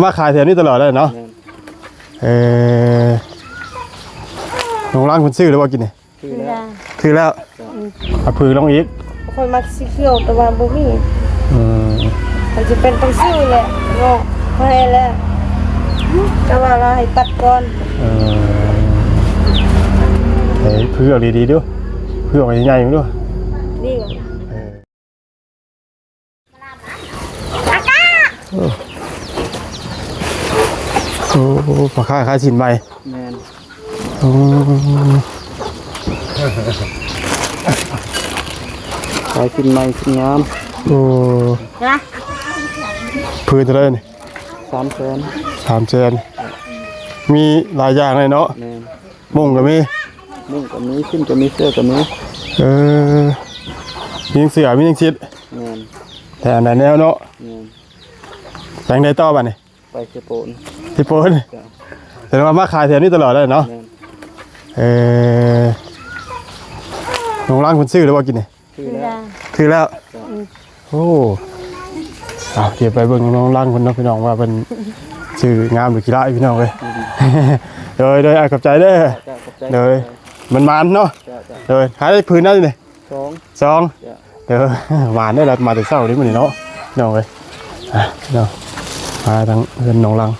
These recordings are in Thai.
มาขายแถวนี้ตลอดเลยเนาะน้องร้านคนซื้อหรือว่ากินเนี่ยซื้อแล้วเอาผือลงอีกคนมักสีเขียวแต่ว่าบ่มีมันจะเป็นต้องซื้อแหละเนาะให้แล้วแต่ว่าเราให้ตัดก่อนผือออกดีๆด้วยผือออกใหญ่ๆด้วยดีกว่าโอ้ปลาค่าสินใบขายสินใบสินงามโอ้พื้นเท่าไรนี่300,000มีหลายอย่างเลยเนาะมุ่งก็มีขึ้นก็มีเสื้อก็มีมีเสือมียังชิดแต่อันไหนแนวเนาะแปลงได้ต่อป่ะนี่ไปที่โปนแต่ว่ามาขายแถวนี้ตลอดเลยเนาะน้องร้านคนซื้อหรือว่ากินเนี่ยซื้อแล้วโอ้เดี๋ยวไปเบิ่งน้องร้านคนน้องพี่น้องว่าเป็นซื้องามหรือกีฬาพี่น้องเลยโดยขอบใจเด้อโดยมันเนาะโดยหาได้พื้นนั่นเลย2เดี๋ยวหวานได้แล้วมาแต่เช้านี้มันเนาะน้องเลยเนาะมาทางเงินน้องรัง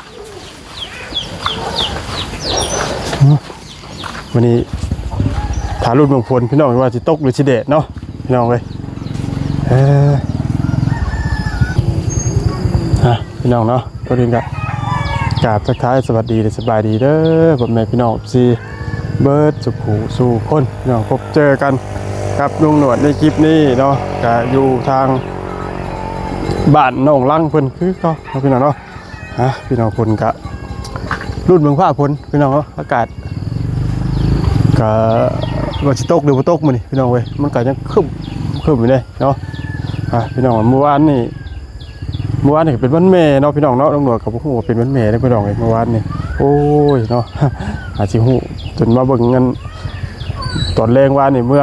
วันนี้ถารุ่นเมืองพลพี่น้องว่าจะตกหรือจะเดดเนาะพี่น้องเลยพี่น้องเนาะก็เรียนกับกราบทักทายสวัสดีสบายดีเด้อผมแม่พี่น้องซีเบิร์ดสุขหูสู่คนพี่น้องพบเจอกันกับลุงหนวดในคลิปนี้เนาะก็อยู่ทางบ้านน้องรังเพิ่นคือก็พี่น้องเนาะพี่น้องพลกะรุ่นเมืองผ้าพลพี่น้องเนาะอากาศก็ว่าสิตกหรือบ่ตกมื้อนี้พี่น้องเว้ยมันก็ยังคึมอยู่เลยเนาะพี่น้องเมื่อวานนี่เป็นวันแม่เนาะพี่น้องเนาะตำรวจเขาบอกว่าเป็นวันแม่ได้พี่น้องเมื่อวานนี่โอ้ยเนาะอาจสิฮู้จนมาเบิ่งเงินตอนแรงวานนี่เมื่อ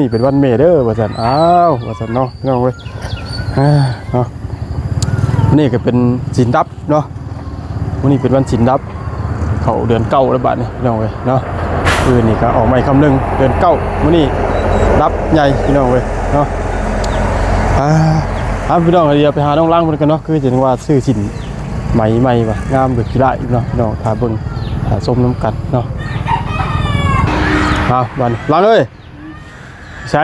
นี้เป็นวันแม่เด้อว่าซั่นว่าซั่นเนาะพี่น้องเว้ยเนาะนี่ก็เป็นสินดับเนาะวันนี้เป็นวันสินดับเขาเดือน9แล้วบาดนี่พี่น้องเว้ยเนาะคืนนี้ก็ออกใหม่คำนึงเดือน9วันนี้รับใหญ่พี่น้องเว้ยเนาะพี่น้องเดี๋ยวไปหาน้องล้างมันกันเนาะคือจะว่าซื้อสินใหม่ว่ะงามเบิดกีฬาอีกเนาะพี่น้องถาเบิ่งถาส้มน้ำกัดเนาะบันล้างเลยใช่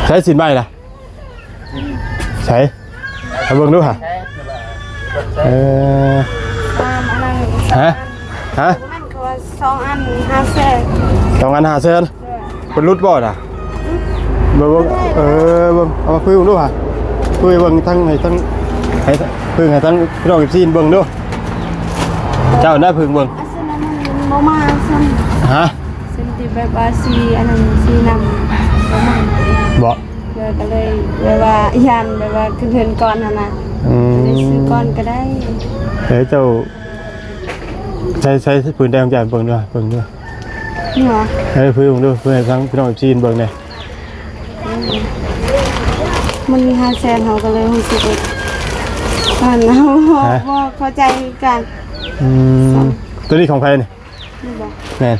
ใช้สินใหม่ล่ะใช้ถาเบิ่งดูค่ะฮะ2 อัน 500,000 2 อัน 500,000เป็นรุดบ่อ่ะเบิ่งเอามาคุยกันดูค่ะคุยเบิ่งทั้งให้ทั้งพึ่งให้ทั้งพี่น้องซีนเบิ่งดูเจ้าได้พึ่งเบิ่งบ่มาซั่นเส้นที่แบบว่าสีอันนั้นสีนำบ่ก็เลยแบบว่ายันแบบว่าขึ้นก่อนหั่นน่ะได้ซื้อก่อนก็ได้เจ้าใช้ปืนแดงจานเบิ่งด้วยนี่เหรอพื้นด้วยพื้นทั้งพี่น้องจีนเบิ่งเนี่ยมันมี500,000เขาก็เลยรู้สึกว่าเราเข้าใจกันตัวนี้ของใครเนี่ยแม่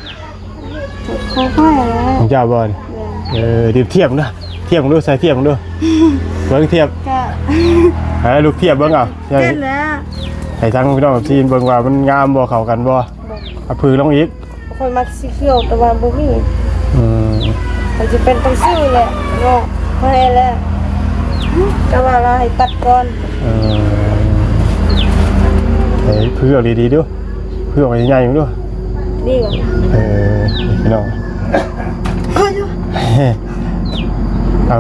ค่อยๆแล้วของเจ้าบอลเทียบนะเทียบด้วยใส่เทียบด้วยเบิ่งเทียบลูกเทียบเบิ่งเอาใช่แล้วให้ทั้งพี่น้องจีนเบิ่งว่ามันงามบ่เข้ากันบ่เอาผือลงอีกคนมักสีเขียวแต่ว่าบ่มีมันจะเป็นต้องซื้อแหละเนาะให้แล้วแต่ว่าเราให้ตัดก่อนผือออกดีๆด้วยผือออกใหญ่ๆด้วยดีกว่าพี่น้องเอา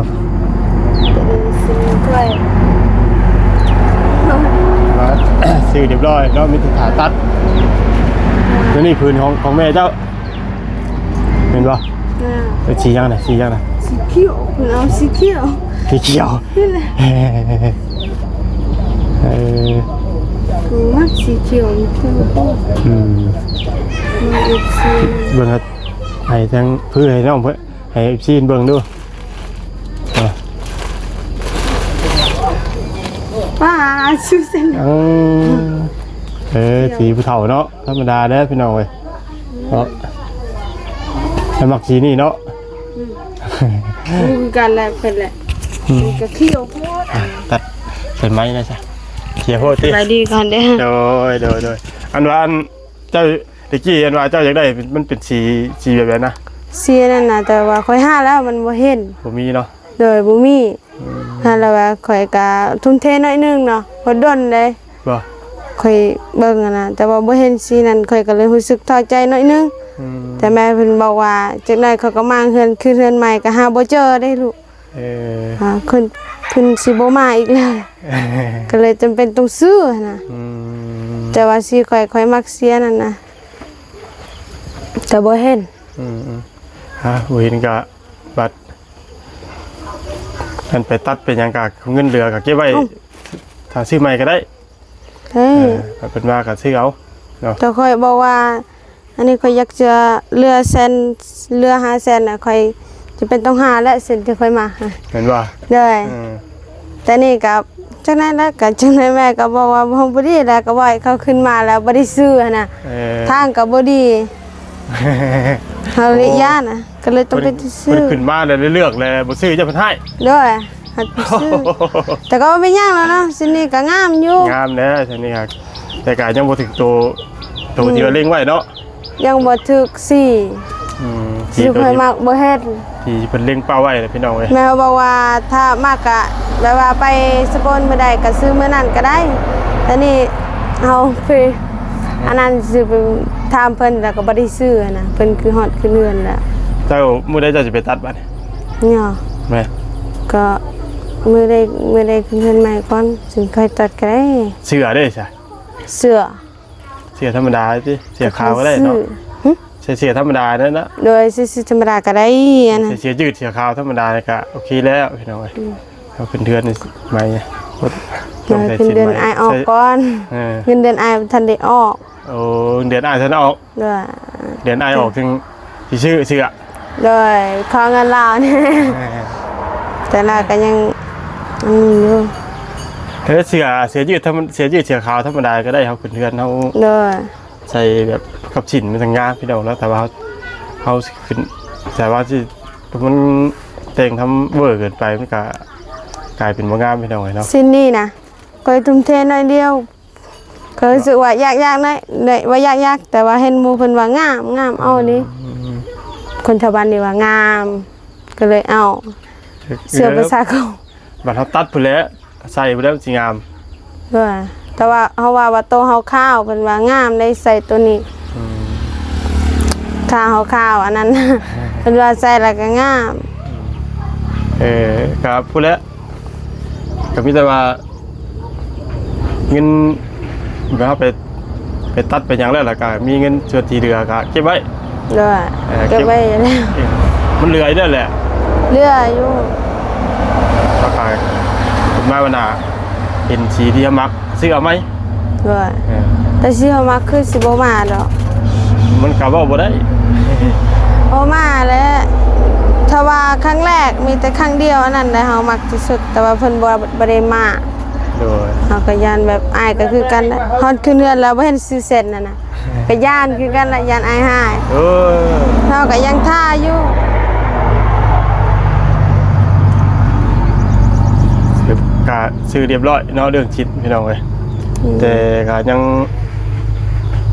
ซื้อเรียบร้อยแล้วมีขาตัดแล้วนี่พื้นของแม่เจ้าเห็นป่ะสียังไงสีเขียวเอาสีเขียวนี่แหละมักสีเขียวคือเบิ่งให้ทั้งพื้นให้น้องเพื่อ ให้ซีนเบิ่งดูอ่ะ ป้าชื่อเส้น สีผู้เฒ่าเนาะธรรมดาเด้อพี่น้องเว้ยเนาะแล้วมักสีนี่เนาะ ดูกันแหละเป็นแหละมันก็เขี้ยวโพด ตัดเส้นไม้นะจ๊ะเขียวโพดติ ไปดีกันเด้อ โดยอันว่าอันเจ้าตะกี้อันว่าเจ้าอยากได้มันเป็นสีแบบนั้นนะ เสียนั่นน่ะแต่ว่าค่อยหาแล้วมันบ่เห็น บ่มีเนาะ โดยบ่มีหาแล้วว่าข่อยก็ทุ่มเทหน่อยนึงเนาะบ่ดนเลย บ่ ข่อยเบิ่งอะนะแต่ว่าบ่เห็นสีนั้นข่อยก็เลยรู้สึกท้อใจหน่อยนึง อืม แต่แม่เพิ่นบอกว่าจักหน่อยเขาก็มาเฮือนคือเฮือนใหม่ก็หาบ่เจอได้ลูก เออ ขึ้นสิบ่มาอีกแล้วก็เลยจำเป็นต้องซื้อนะ อืม แต่ว่าสีข่อยมักเสียนั่นนะแต่บ่เห็น ฮะบ่เห็นก็บัดอันไปตัดเป็นหยังก็เงินเหลือก็เก็บไว้ถ้าซื้อใหม่ก็ได้ เฮ้ย ก็เป็นว่าก็ซื้อเอาเนาะ แต่ข่อยบอกว่า อันนี้ข่อยอยากจะเรือแสนเรือ5แสนน่ะข่อยจะเป็นต้องหาและเส้นที่ข่อยมาค่ะ เห็นว่า เด้อ อืม แต่นี่กับจังนั้นแล้วกับจังนั้นแม่ก็บอกว่าบ่บ่ดีแล้วก็บ่ให้เขาขึ้นมาแล้วบ่ได้ซื้อหั่นน่ะ เออ ทางก็บ่ดีเฮาเลยย่านน่ะก็เลยต้องไปซื้ มัน อ ขึ้นมาเลยเลือกเลยบ่ซื้อจะเพิ่นให้ เด้อหัดไปซื้อแต่ก็ไม่ยากแล้วเนาะสินี่ก็งามอยู่ งามแน่ใช่นี่ครับแต่ก็ยังบ่ถึงตัวที่ว่าเล็งไว้เนาะ ยังบ่ถึกสิ ที่ สิ ตัว ค่อย ที่ มักบ่เฮ็ด ที่เพิ่นเล็งเป้าไว้เลยพี่น้องเอ้ย แม่บอกว่าถ้ามากะแบบว่าไปสกลมื้อใดก็ซื้อมื้อนั้นก็ได้แต่นี่เอาไปอันนั้นซื้อไปถามเพิ่นแล้วก็บ่ได้ซื้อนะเพิ่นคือฮอดคือเรือนแล้ว เจ้ามื้อใดเจ้าสิไปตัดบัดนี้ เนี่ย แม่ ก็มื้อใดคือเรือนใหม่ก่อนจึงค่อยตัดก็ได้ เสื้อเด้ใช่ เสื้อ เสื้อธรรมดาสิเสื้อขาวก็ได้เนาะ หึ ใส่เสื้อธรรมดานั่นนะ โดยซื้อธรรมดาก็ได้อันนั้น ใส่เสื้อยืดเสื้อขาวธรรมดาก็โอเคแล้วพี่น้องเอ้ยเอาเป็นเดือนนี่ใหม่ต้องใส่ เป็น ชิ้น เดือน ใหม่ อายออกก่อน เออ เงินเดือนอายทันได้ออก โอ้เดือนอายท่านออก ด้วย เดือนอายออกถึงสิชื่อเสื้อ โดยขอเงินลาวเนี่ย แต่ละก็ยังอยู่ เสื้อยืดเสื้อยืดเสื้อขาวธรรมดาก็ได้เขาขึ้นเดือนเขา โดย ใส่แบบกับฉินมันทางงานพี่น้องแล้วแต่ว่าเขาขึ้นแต่ว่าที่มันแต่งทำเวอร์เกินไปมันก็กลายเป็นว่างามพี่น้องเลยเนาะ สิ้นนี่นะก็ทุ่มเทหน่อยเดียวก็รู้สึกว่ายากหน่อยว่ายากแต่ว่าเห็นหมู่เพิ่นว่างามเอานี่คนชาวบ้านนี่ว่างาม ก็เลยเอาเสื้อภาษาเขา บัดเขาตัดไปแล้วใส่ไปแล้วสิงาม ด้วยแต่ว่าเฮาว่าโตเฮาข้าวเพิ่นว่างามได้ใส่ตัวนี้ข้าวอันนั้น เพิ่นว่าใส่แล้วก็งาม ครับพูดแล้วก็มีแต่ว่าเงินแบบเขาไปตัดไปอย่างแล้วล่ะก็มีเงินส่วนที่เหลือก็เก็บไว้ ด้วยเก็บไว้แล้ว มันเหลืออยู่นั่นแหละ เรืออยู่ ราคาคุณมาวันหนาเห็นสีที่มักซื้อเอาไหม ด้วย เออ แต่สิเฮามาคือสิบ่มาดอก มันกะว่าบ่ได้ บ่มาแล้วถ้าว่าครั้งแรกมีแต่ครั้งเดียวอันนั้นแหละเฮามักที่สุดแต่ว่าเพิ่นบ่ได้มา โดย เฮาก็ย่านแบบอายก็คือกันนะฮอดขึ้นเรือนแล้วบ่เห็นซื้อเสร็จนั่นน่ะก็ย่านคือกันละย่านอายหาย เออ เฮาก็ยังท่าอยู่ กะซื้อเรียบร้อยเนาะเรื่องชิดพี่น้องเอ้ยแต่ก็ยัง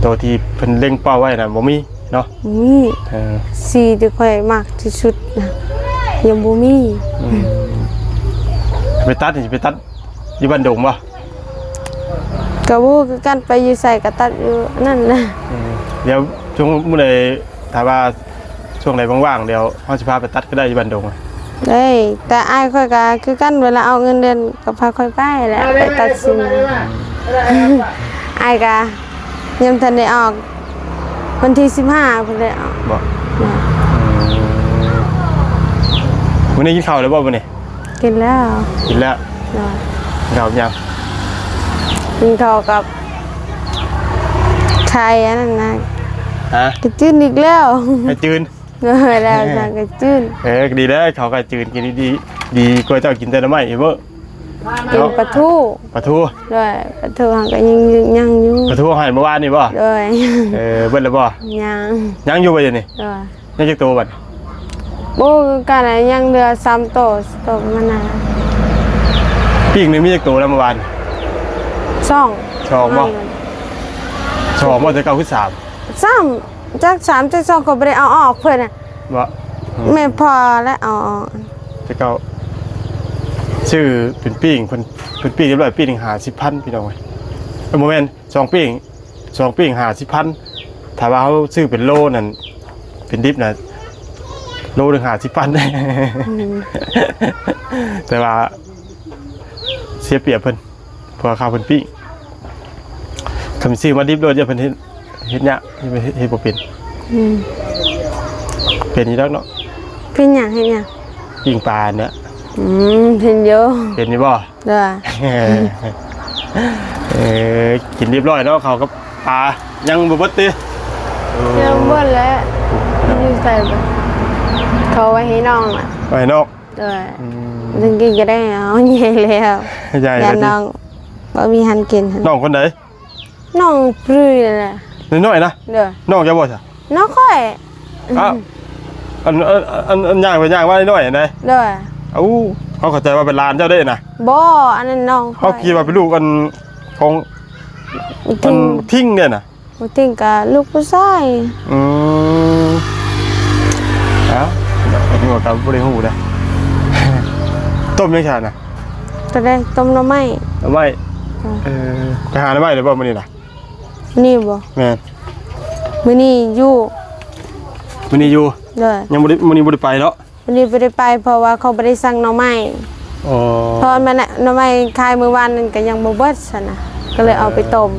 ตัวที่เพิ่นเล็งเป้าไว้น่ะบ่มีเนาะ นี่ เออ สีที่ค่อยมักที่สุดนะยังบ่มี ไปตัดนี่สิไปตัดอยู่บ้านดงบ่ ก็บ่คือกันไปอยู่ไสก็ตัดอยู่นั่นแหละ เดี๋ยวช่วงมื้อใดถ้าว่าช่วงไหนว่างๆเดี๋ยวเฮาสิพาไปตัดก็ได้อยู่บ้านดงอะ ได้แต่อายค่อยก็คือกันเวลาเอาเงินเดือนก็พาค่อยไปแหละไปตัดสินอายก็ยังทันได้ออกวันที่15เพิ่นได้ออก บ่มื้อนี้กินข้าวแล้วบ่มื้อนี้ กินแล้ว กินแล้ว เนาะ กินข้าวยัง กินข้าวกับไข่อันนั้นนะ ฮะ กินจืดอีกแล้ว ให้จืน เลยแล้วจะกระจืน ดีแล้วเขาก็จืดกินดีกว่าเจ้ากินแต่น้ำไม้อีกเบ้อ กินปลาทู ปลาทู เลยปลาทูหังก็ยังอยู่ ปลาทูให้เมื่อวานนี่บ่ เลย เบิ้ลแล้วบ่ ยัง อยู่ไปเดี๋ยวนี้ เลย ยังจะโตบัด บูกันอะไรยังเรือ3 โตมันน่ะ ปีกนึงมีจักโตแล้วเมื่อวาน ช่อง ชองบ่จะเก้าขึ้น3 3จาก3จาก2ก็บ่ได้เอาออกเพิ่นน่ะ บ่ ไม่พอแล้วเอาออก จะเก้าชื่อเป็นปีกเพิ่นปีกเรียบร้อยปีกนึง50,000พี่น้องเว้ยโมเมนต์2ปีก50,000ถ้าว่าเขาซื้อเป็นโลนั่นเป็นดิบน่ะโลนึง50,000แต่ว่าเสียเปรียบเพิ่นเพราะค่าเพิ่นปีกคำซื้อมาดิบโดยจะเพิ่นเฮ็ดเนี่ยเฮ็ดบ่เป็นเป็นนี่แล้วเนาะ เป็นหยังให้หยัง ปิ้งปลาเนี่ย เป็นเยอะ เป็นนี่บ่ เด้อ กินเรียบร้อยเนาะเขากับปลายังบ่เบิดติ เริ่มเบิ่นแล้วอยู่ใส่บ่เขาไว้ให้น้องน่ะ ไปนอก เด้อถึงกินก็ได้เอาใหญ่แล้ว ใหญ่ อย่า เลย น้องบ่มีหันกินหั่น น้องคนไหน น้องปลื้ยแหละ น้อยๆนะ เด้อ น้องจะบ่ซะ น้องค่อย อ้าวอันย่างไปย่างว่าน้อยๆนะ เด้อ เอ้าเขาเข้าใจว่าเป็นหลานเจ้าได้น่ะ บ่อันนั้นน้อง เขาคิดว่าเป็นลูกกันของ บ่ มั ทิ้ น ง ทิ้งเนี่ยน่ะ บ่ทิ้งก็ลูกผู้ชาย อืมเอ้าอันนี้ว่ากับบ่ได้ฮู้นะ ต้มยังชาน่ะ ก็ได้ต้มหน่อไม้ เอาไว้ไปหาหน่อไม้ได้บ่มื้อนี้น่ะ นี่บ่ แม่น มื้อนี้อยู่ มื้อนี้อยู่ เด้อ ยังบ่ได้มื้อนี้บ่ได้ไปเนาะ วันนี้บ่ได้ไปเพราะว่าเขาบ่ได้สั่งหน่อไม้ อ๋อ เพราะมันน่ะหน่อไม้ขายมื้อวานนั่นก็ยังบ่เบิดซั่นน่ะก็เลยเอาไปต้ม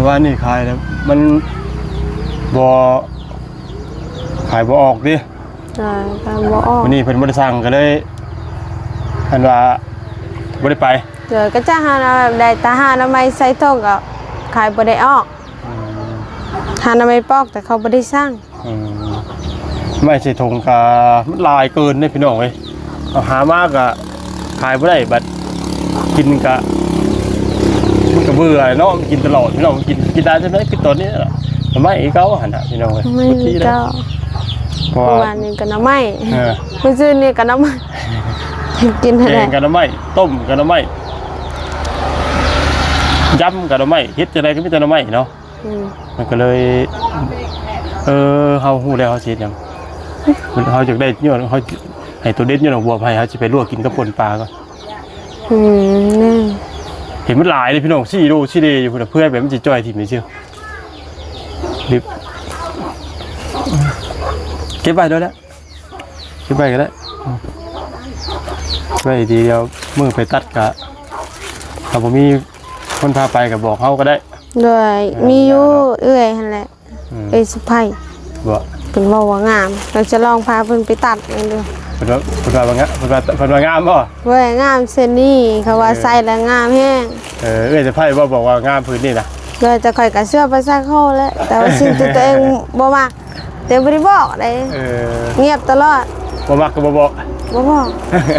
ว่านี่ขายแล้วมันบ่ขายบ่ออกดิ ก็บ่ออก วันนี้เพิ่นบ่ได้สั่งก็เลยอันว่าบ่ได้ไป เดี๋ยวก็จะหาหน่อได้แต่หาหน่อไม้ใส่ถุงก็ขายบ่ได้ออกหาหน่อไม้ปอกแต่เขาบ่ได้สั่ง ไม่ใช่ทงกามันลายเกินเด้พี่น้องเอ้ยเอาหามากก็ขายบ่ได้บัดกินก็มันก็เบื่อเนาะกินตลอดพี่น้องกินได้ใช่มั้ยคือตอนนี้ล่ะทำไมเก่าหั่นน่ะพี่น้องเอ้ย ไม่มีเจ้า เพราะ เมื่อ ว่า วานนี้ก็หน่อไม้ เออ มื้อซื่อนี่ก็หน่อไม้กิน แก ได้ งกันหน่อไม้ต้มกันหน่อไม้ยำกันหน่อไม้เฮ็ดจังไดก็มีแต่หน่อไม้เนาะมันก็เลยเฮาฮู้แล้วเฮาสิเฮ็ดหยังมันเฮาอยากได้ยอดเฮาให้ตัวเด็ดยอดบัวไผเฮาสิไปลวกกินกับป่นปลาก่อน นี่ เห็นมันหลายเลยพี่น้อง4โล4เดอยู่พุ่นน่ะเพื่อแบบมันสิจ่อยทิ่มนี่ซื่อรีบเก็บไว้ด้วยแล้วเก็บไว้ก็ได้ไว้ทีเดียวมื้อไปตัดก็ถ้าบ่มีคนพาไปก็บอกเฮาก็ได้ ด้วยมีอยู่เอื้อยหั่นแหละเอ้ยสะไผ บ่ เพิ่นบอกว่างามเราจะลองพาเพิ่นไปตัดเองดู เพิ่นว่างะเพิ่นว่างามบ่ เว้ยงามเส้นนี้เขาว่าใส่แล้วงามแฮง เอ้ยจะไพ่บ่บอกว่างามพื้นนี่นะ เดี๋ยวจะค่อยก็เชื่อไปซักเข้าแล้วแต่ว่าสิ่งที่ตัวเองบ่มักแต่บ่ได้บอกได้เงียบตลอด บ่มักก็บ่บอก บ่บอก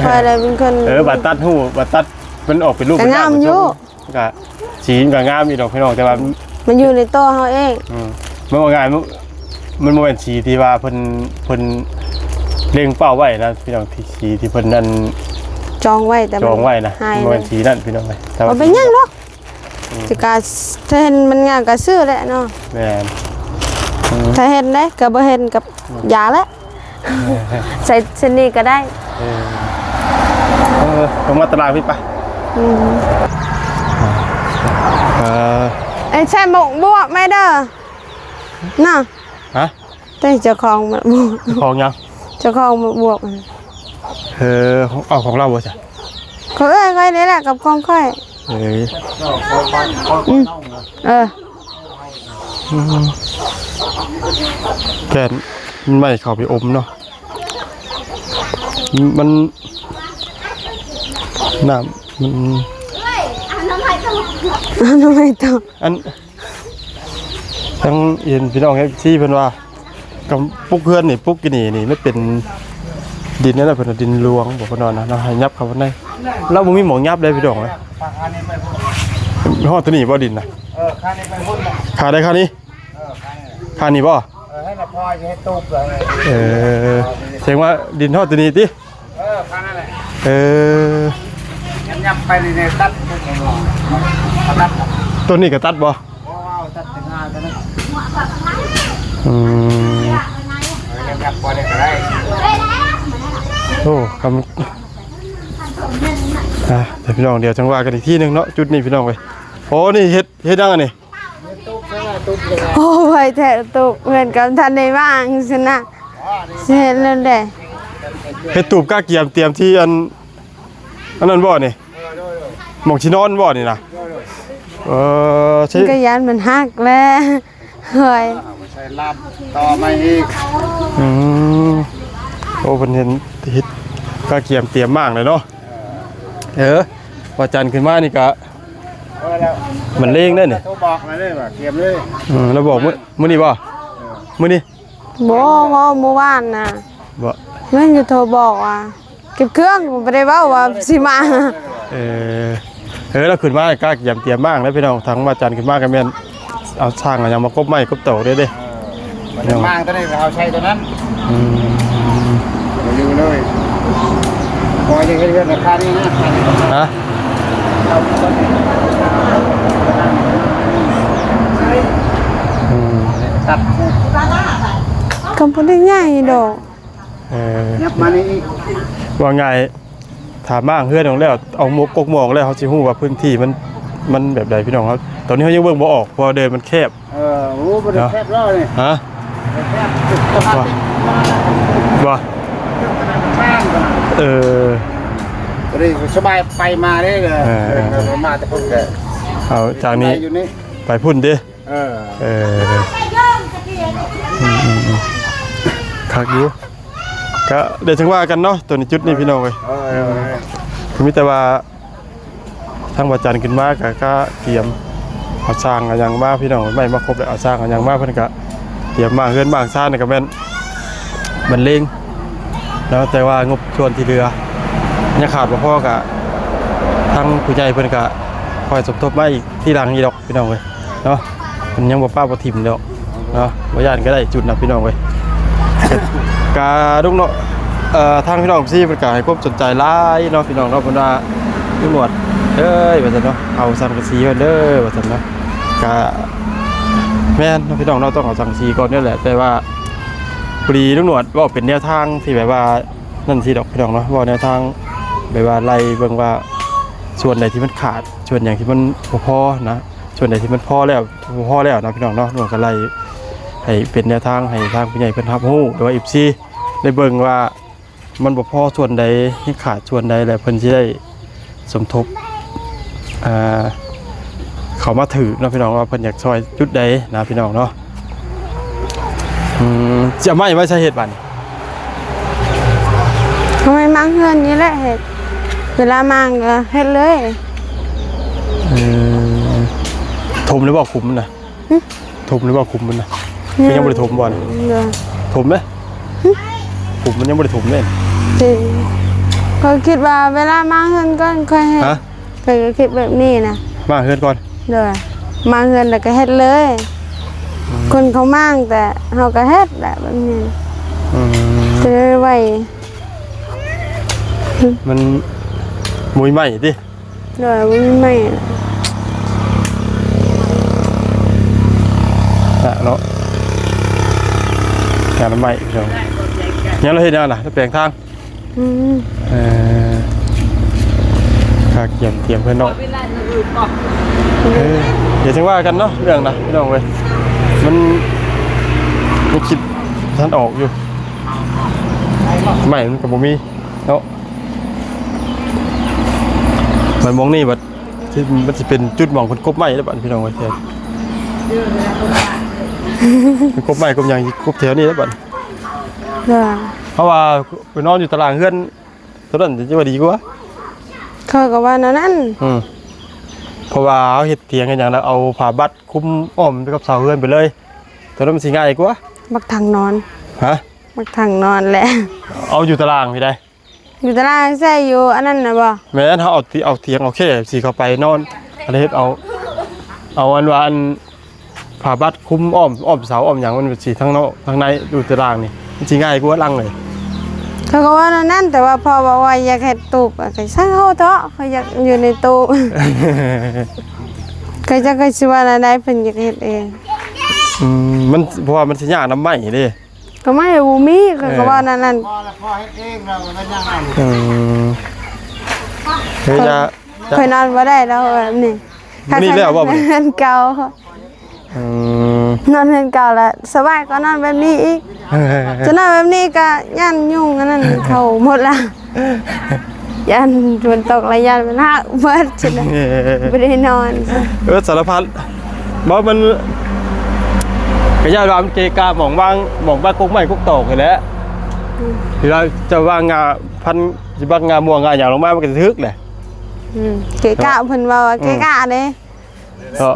ค่อยได้เป็นคน บัดตัดหูบัดตัดมันออกเป็นรูป ก็งามอยู่ ก็สีก็งามอีดอกพี่น้องแต่ว่า มันอยู่ในโต๊ะเฮาเอง มันบ่งามมันบ่เป็นสีที่ว่าเพิ่นเล็งเป้าไว้นะพี่น้องที่สีที่เพิ่นนั่น จองไว้แต่ จองไว้นะ หาย บ่เป็นสีนั่นพี่น้องแต่ บ่ ว่า เป็นหยังหรอกสิกาถ้าเห็นมันงามก็ซื้อแหละเนาะ แม่น ถ้าเห็นได้ก็บ่เห็นกับยาแล้วใส่เส้นนี้ก็ได้ ต้องมาตลาดพี่ไปไอ้ใช่หมกบวกไหมเด้อน่ะ ฮะ แต่เจ้าของมันบวก ของยัง เจ้าของมันบวกมัน เอาของเราบ่จ้ะ เขาค่อยนี่แหละกับของค่อยแกนมันไม่เข้าไปอมเนาะมันน้ำมัน ทำไมต้อง อัน ทั้งเห็นพี่น้องFCเพิ่นว่ากับปุกเพื่อนนี่ปุกกินนี่ไม่เป็นดินนั่นน่ะเพิ่นว่าดินหลวงบ่เพิ่นว่านะเราให้ยับเข้าไปในเราบ่มีหม่องยับได้พี่น้องเอ้ยฮอดตัวนี้บ่ดินน่ะค่านี้ไปพุ่นน่ะค่าได้ค่านี้ค่านี้บ่ให้ละพอจะให้ตูบเลย แสดงว่าดินฮอดตัวนี้ติค่านั่นแหละยับไปในตัดตัดตัวนี้ก็ตัดบ่ตัดถึง5ตัวนั้นยับพอได้ก็ได้โอ้คำแต่พี่น้องเดี๋ยวจังว่ากันอีกที่นึงเนาะจุดนี้พี่น้องไปโอ้นี่เฮ็ดยังไงนี่โอ้ยแท้ตุกเหมือนกับทันในบ้างสินะเสร็จแล้วแหละเฮ็ดตูบกล้าเกียมเตรียมที่อันนั้นบ่นี่หมองชินอนบ่นี่นะใช่ก็ยันมันหักแล้วเฮ้ยใช้ลาบต่อมาอีกโอ้เพิ่นเห็นเฮ็ดกล้าเกียมเตรียมมากเลยเนาะพอจันขึ้นมานี่ก็มันเล่งได้นี่โทรบอกมาเลยว่าเตรียมเลยแล้วบอกมื้อนี้บ่มื้อนี้บ่เมื่อวานน่ะบ่แม่อยู่โทรบอกว่าเก็บเครื่องบ่ได้เว้าว่าสิมาแล้วขึ้นมากล้าเกียมเตรียมมากแล้วพี่น้องทั้งมาจันขึ้นมาก็แม่นเอาช่างอย่างมากบไม้กบเต่าได้เด้มันมากตัวนี้เอาใช้ตัวนั้นอยู่เลยพอจะเฮ็ดราคานี้นะฮะตัดคำพูดง่ายๆดอกยับมานี่ว่าไงถามบ้างเพื่อนของแล้วเอาหมวกกหมวกแล้วเขาสิฮู้ว่าพื้นที่มันแบบใดพี่น้องครับตอนนี้เขายังเบิ่งบ่ออกเพราะเดินมันแคบรู้บ่ได้แคบแล้วนี่ฮะบ่สบายไปมาได้เลยมาแต่พุ่นเลยเอาจากนี้ไปพุ่นดิคักอยู่ก็เดี๋ยวจังว่ากันเนาะตัวนี้จุดนี้พี่น้องเลยคือมิแต่ว่าทั้งวัดจันทร์ขึ้นมากก็เตรียมเอาสร้างอย่างมากพี่น้องไม่มาครบเลยเอาสร้างอย่างมากเพื่อนก็เตรียมมาเฮือนบางซ่านกับแม่นมันเล่งแล้วแต่ว่างบชวนที่เรือยังขาดพ่อกับทั้งผู้ใหญ่เพื่อนก็คอยสมทบมาอีกที่หลังอีดอกพี่น้องเลยเนาะมันยังบ่ป้าบ่ถิ่มแล้วเนาะบ่ย่านก็ได้จุดนะพี่น้องเลยกาดุกเนาะทางพี่น้องซี่เพิ่นก็ให้ความสนใจหลายเนาะพี่น้องเนาะเพิ่นว่าตำรวจว่าซั่นเนาะเอาสังกะสีเพิ่นว่าซั่นเนาะกะแม่นเนาะพี่น้องเนาะต้องเอาสังกะสีก่อนนี่แหละแต่ว่าปรีตำรวจว่าเป็นแนวทางที่แบบว่านั่นสิดอกพี่น้องเนาะว่าแนวทางแบบว่าไล่เบิ่งว่าส่วนใดที่มันขาดส่วนอย่างที่มันบ่พอนะส่วนใดที่มันพอแล้วนะพี่น้องเนาะก็ไล่ให้เป็นแนวทางให้ทางผู้ใหญ่เพิ่นรับรู้หรือว่า FC ได้เบิ่งว่ามันบ่พอส่วนใดที่ขาดส่วนใดแล้วเพิ่นสิได้สมทบเขามาถือเนาะพี่น้องว่าเพิ่นอยากช่วยจุดใดนะพี่น้องเนาะจะไม่ใช่เหตุบัดนี้ทำไมมังเฮือนนี่แหละเฮ็ดเวลามังก็เฮ็ดเลยถมหรือบ่คุมมันน่ะถมหรือบ่คุมมันน่ะยังบ่ได้ถมบ่น่ะถมมั้ยผมมันยังไม่ได้ถมเลยก็คิดว่าเวลามาเฮือนก่อนค่อยเฮ็ดก็คิดแบบนี้นะมาเฮือนก่อนเด้อมาเฮือนแล้วก็เฮ็ดเลยคนเขามั่งแต่เฮาก็เฮ็ดแหละแบบนี้จะได้ไวมันมุ้ยใหม่ดิเด้อมุ้ยใหม่เนาะงานใหม่เนาะยังเราเห็นยังนะแปลงทางข้าเตรียมเพื่อนน้องเดี๋ยวจะว่ากันเนาะเรื่องนะพี่น้องเว้ยมันคิดท่านออกอยู่ใหม่มันกับบ่มีเนาะมันมองนี่บัดที่มันจะเป็นจุดมองคนกบใหม่แล้วบัดพี่น้องเว้ยกบใหม่กบยังกบแถวนี้แล้วบัดเพราะว่าไปนอนอยู่ตารางเฮือนตัวนั้นจะว่าดีกว่าเขาก็ว่านั้นเพราะว่าเอาเห็ดเถียงกันอย่างแล้วเอาผ้าบัดคุ้มอ้อมไปกับเสาเฮือนไปเลย ตัวนั้นมันสิง่ายกว่า บักทางนอน ฮะ บักทางนอนแหละ เอาอยู่ตารางพี่ได้ อยู่ตารางใส่อยู่อันนั้นน่ะบ่ แม่นเฮาเอาเตียงเอาแค่สิเข้าไปนอนอันนี้เอาอันว่าอันผ้าบัดคุมอ้อมเสาอ้อมหยังมันสิทั้งนอกทั้งในอยู่ตารางนี่มันสิง่ายกว่าลังเลย เขาก็ว่านั่นแต่ว่าพอบอกว่าอยากเฮ็ดตูบอะก็ช่างเฮาเถาะเขาอยากอยู่ในตูบ ก็จะก็สิว่าอะไรเพิ่นอยากเฮ็ดเอง มันเพราะว่ามันสิยากน้ำไหม้เด้ ก็ไม่บ่มีเขาก็ว่านั่น พอแล้วพอให้เองเราก็ยังไง เฮ้ยจะ เคยนอนบ่ได้แล้วแบบนี้ นี่แล้วบ่ นอนเก่า อืม นอนเรือนเก่าแล้วสบายก็นอนแบบนี้อีกจะนอนแบบนี้ก็ย่านยุ่งอันนั้นเข้าหมดละย่านฝนตกแล้วย่านมันหักเบิดฉะนั้นบ่ได้นอนซะ สารพัดบ่มันกระยาดำเกกาหมองบ้างกุ๊กใหม่กุ๊กตอกนี่แหละที่เราจะว่างาพันสิบักงาม่วงงาอย่างลงมามันก็สิทึกแหละ เกะกะเพิ่นว่าเกะกะเด้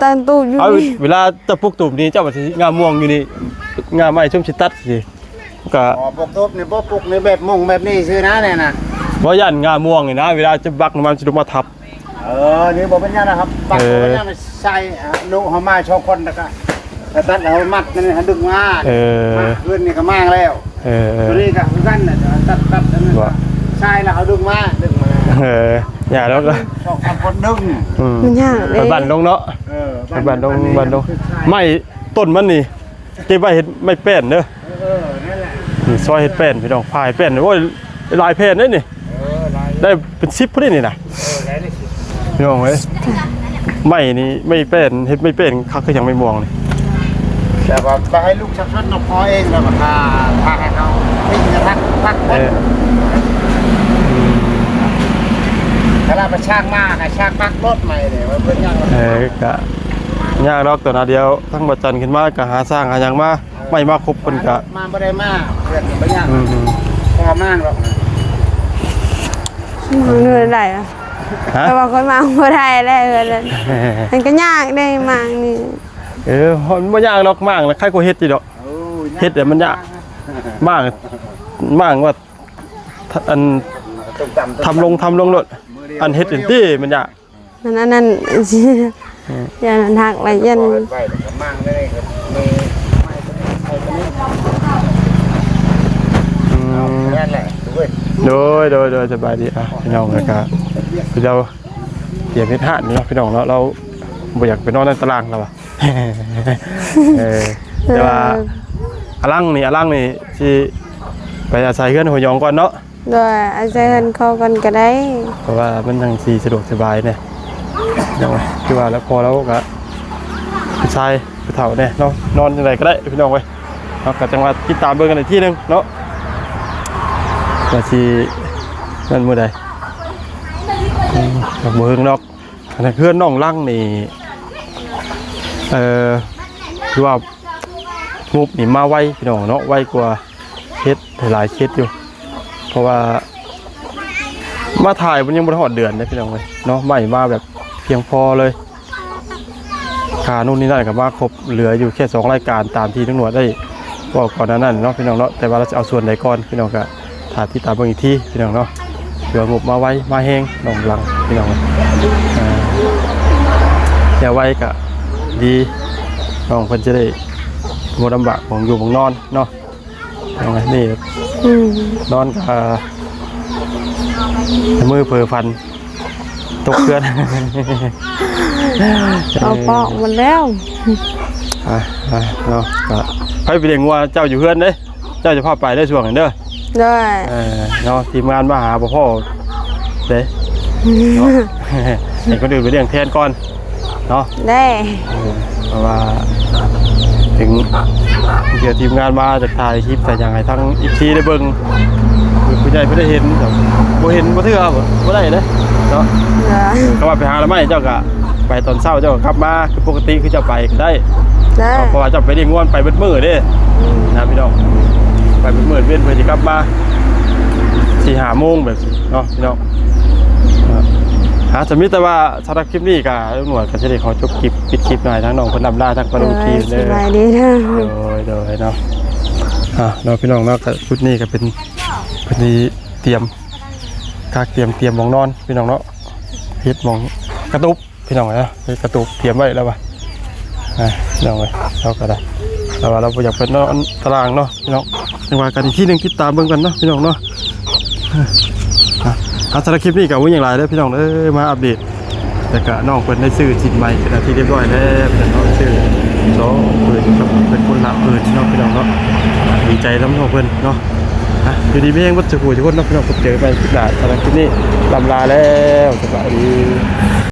ตันตูอยู่ เอา นี่ เวลาจะปลูกตุ่มนี้เจ้าว่าสิงาม่วงอยู่นี่งาไม้ชุ่มสิตัดสิก็ อ๋อปกทบเนี่ยปกในแบบมงแบบนี้ซื้อนะเนี่ยนะ บ่ยันงาม่วงนี่นะเวลาจะบักมันสิลงมาทับ นี่บอกเป็นยังนะครับปักเป็นยังใส่ลูกเขามาชอบคนแล้วก็แต่ตัดเอามัดนั่นดึงมาเพื่อนนี่ก็มั่งแล้วตัวนี้ก็กันน่ะตัดอันนั้นใช่แล้วเขาดึงมาอย่าแล้วก็ ชอบคนดึง มันยากเด้ บ้านดงเนาะบ้านดงไม่ต้นมันนี่เก็บไว้เฮ็ดไม่แป้นเด้อ นั่นแหละ นี่ซอยเฮ็ดแป้นพี่น้องพายแป้นโอ้ยหลายแผ่นเด้นี่ได้เป็น10พุ่นนี่น่ะพี่น้องเอ้ยไม่นี่ไม่แป้นเฮ็ดไม่แป้นคักคือยังไม่ม่วงนี่ แต่ว่าไปให้ลูกชักชนนกพอเองแล้วก็พาให้เขาวิ่งจะพักถ้าเราไปช่างมากช่างพักรถใหม่เลยว่าเพื่อนยัง ก็ยากดอกตัวนาเดียวทั้งบัดจันขึ้นมาก็หาสร้างหาหยังมาไม่มาครบเพิ่นก็ มาบ่ได้มาเพื่อนบ่ยากพอมากหรอก มันเงินได้อะแต่ว่าคนมาบ่ได้แล้วมันก็ยากได้มากนี่ มันบ่ยากดอกมากนะใครก็เฮ็ดอยู่ดอกเฮ็ดแต่มันยากมากว่าอันทำลงรถอันเฮ็ดเป็นตี้มันยาก นั่นสิยันหักแล้วยัน ไปก็มั่งได้ครับนั่นแหละด้วย โดยสบายดีอ่ะพี่น้องนะครับเราเตรียมเฮ็ดหาดนี่เนาะพี่น้องเนาะเราบ่อยากไปนอนในตารางแล้วอ่ะแต่ว่าอลังนี่สิไปอาศัยเฮือนหัวยองก่อนเนาะ ด้วยอาศัยเพิ่นเข้ากันก็ได้ เพราะว่ามันจังสิสะดวกสบายเนี่ยจังว่าคือว่าแล้วพอแล้วก็ผู้ชายผู้เฒ่าเนี่ยเนาะนอนจังไดก็ได้พี่น้องเว้ยเนาะก็จังว่าติดตามเบิ่งกันอีกทีนึงเนาะว่าสินั่นมื้อใดกับเบิ่งเนาะอันนั้นเพื่อนน้องลังนี่คือว่างบนี่มาไวพี่น้องเนาะไวกว่าเคสหลายเคสอยู่เพราะว่ามาถ่ายมันยังบ่ฮอดเดือนเด้พี่น้องเว้ยเนาะไม่มาแบบเพียงพอเลยค่านู่นนี่นั่นก็มาครบเหลืออยู่แค่2รายการตามที่ตำรวจได้บอกก่อนนั้นเนาะพี่น้องเนาะแต่ว่าเราจะเอาส่วนใดก่อนพี่น้องก็ถ่ายที่ตามเบิ่งอีกทีพี่น้องเนาะเหลืองบมาไวมาแฮงน้องลังพี่น้องอย่าไวก็ดีน้องเพิ่นจะได้บ่ลำบากของอยู่ของนอนเนาะเอาไงนี่นอนกับมือเผลอฟันตกเพื่อน เอาปอกมันแล้ว เนาะก็ให้ไปเลี้ยงวัวเจ้าอยู่เพื่อนเด้เจ้าจะพาไปได้ช่วงนั้นเด้อ ด้วย เนาะทีมงานมาหาพ่อเด้เนาะให้คนอื่นไปเลี้ยงแทนก่อนเนาะ ได้ เพราะว่าถึงเดี๋ยวทีมงานมาจากถ่ายคลิปแต่ยังไงทั้งอีกทีได้เบิ่งผู้ใหญ่ไม่ได้เห็นบ่เห็นบ่เทื่อบ่ได้เด้เนาะก็ว่าไปหาแล้วไม่เจ้าก็ไปตอนเช้าเจ้าก็กลับมาคือปกติคือเจ้าไปก็ได้เพราะว่าเจ้าไปเลี้ยงวัวไปเบิดมื้อเด้นะพี่น้องไปเบิดมื้อเว้นเพื่อสิกลับมา 4-5 โมงแบบเนาะพี่น้องสมมุติแต่ว่าสำหรับคลิปนี้ก็หน่วยก็จะได้ขอจบคลิปปิดคลิปหน่อยทั้งน้องเพิ่นนำลาทั้งปลาลูกทีเด้อ สบายดีเด้อ โดยเนาะเราพี่น้องเนาะชุดนี้ก็เป็นพอดีเตรียมกากเตรียมหมองนอนพี่น้องเนาะเฮ็ดหมองกระตุบพี่น้องนะเฮ็ดกระตุบเตรียมไว้แล้วป่ะพี่น้องเลยเราก็ได้แต่ว่าเราอยากเป็นนอนตารางเนาะพี่น้องจังหวะกันอีกที่นึงคิดตามเบิ่งกันเนาะพี่น้องเนาะสำหรับคลิปนี้กับวุ้นอย่างไรเด้อพี่น้องเด้อมาอัปเดตแต่กะน้องเพิ่นได้ซื้อชิ้นใหม่เป็นที่เรียบร้อยแล้วพี่น้องซื้อโซ่ปืนกับเป็นคนละปืนเนาะพี่น้องเนาะดีใจน้ำของเพิ่นเนาะอยู่ดีไม่ยังวัดจะคุยทุกคนเนาะพี่น้องผมเจอไปคลิปหน้าสำหรับคลิปนี้ลำลาแล้วสวัสดี